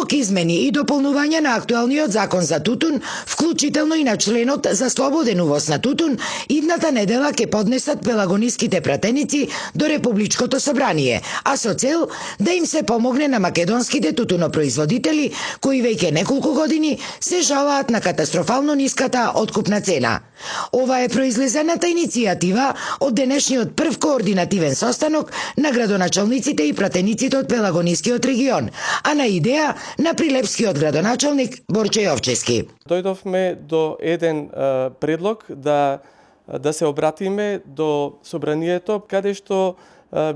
Предлог измени и дополнување на актуелниот закон за тутун, вклучително и на членот за слободен увоз на тутун, идната недела ќе поднесат пелагониските пратеници до Републичкото собрание, а со цел да им се помогне на македонските тутунопроизводители кои веќе неколку години се жалаат на катастрофално ниската откупна цена. Ова е произлезената иницијатива од денешниот прв координативен состанок на градоначалниците и пратениците од Пелагонискиот регион, а на идеја на прилепскиот градоначалник Борче Јовчевски. Дојдовме до еден предлог да се обратиме до собранието каде што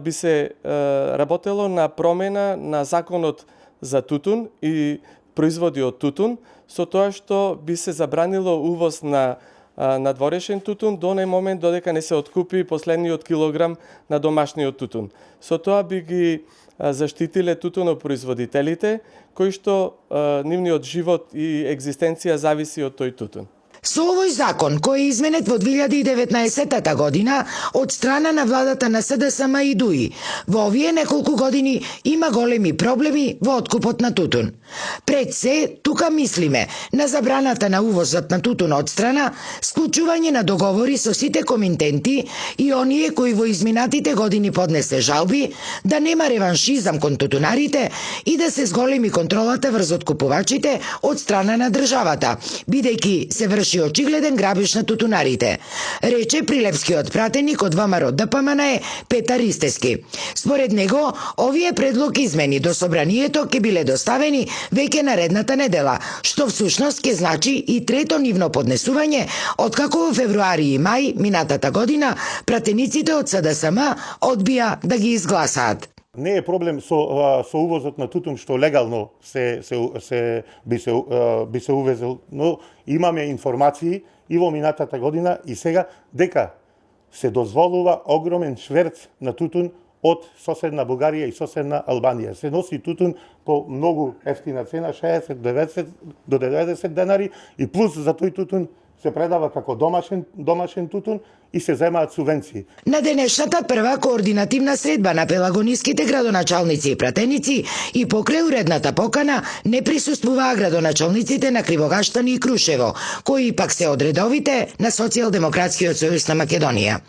би се работело на промена на законот за тутун и производи од тутун, со тоа што би се забранило увоз на надворешен тутун до оној момент додека не се откупи последниот килограм на домашниот тутун. Со тоа би ги заштитиле тутунопроизводителите кои што нивниот живот и екзистенција зависи од тој тутун. Со овој закон, кој е изменет во 2019 година од страна на владата на СДСМ и ДУИ, во овие неколку години има големи проблеми во откупот на тутун. Пред се, тука мислиме на забраната на увозот на тутун од страна, склучување на договори со сите комитенти и оние кои во изминатите години поднесе жалби, да нема реваншизам кон тутунарите и да се зголеми контролата врз откупувачите од страна на државата, бидејќи се врши очигледен грабеж на тутунарите, рече прилепскиот пратеник од ВМРО ДПМН Петар Ристески. Според него, овие предлог измени до собранието ќе биле доставени веќе наредната недела, што всушност ќе значи и трето нивно поднесување, откако во февруари и мај минатата година пратениците од СДСМ одбија да ги изгласаат. Не е проблем со увозот на тутун што легално би се увезел, но имаме информации и во минатата година и сега дека се дозволува огромен шверц на тутун од соседна Бугарија и соседна Албанија. Се носи тутун по многу ефтина цена, 60 до 90 денари и плюс за тој тутун се предава како домашен тутун и се земаат субвенции. На денешната прва координативна средба на пелагониските градоначалници и пратеници и покрај уредната покана не присуствуваа градоначалниците на Кривогаштани и Крушево, кои пак се од редовите на Социјалдемократскиот сојуз на Македонија.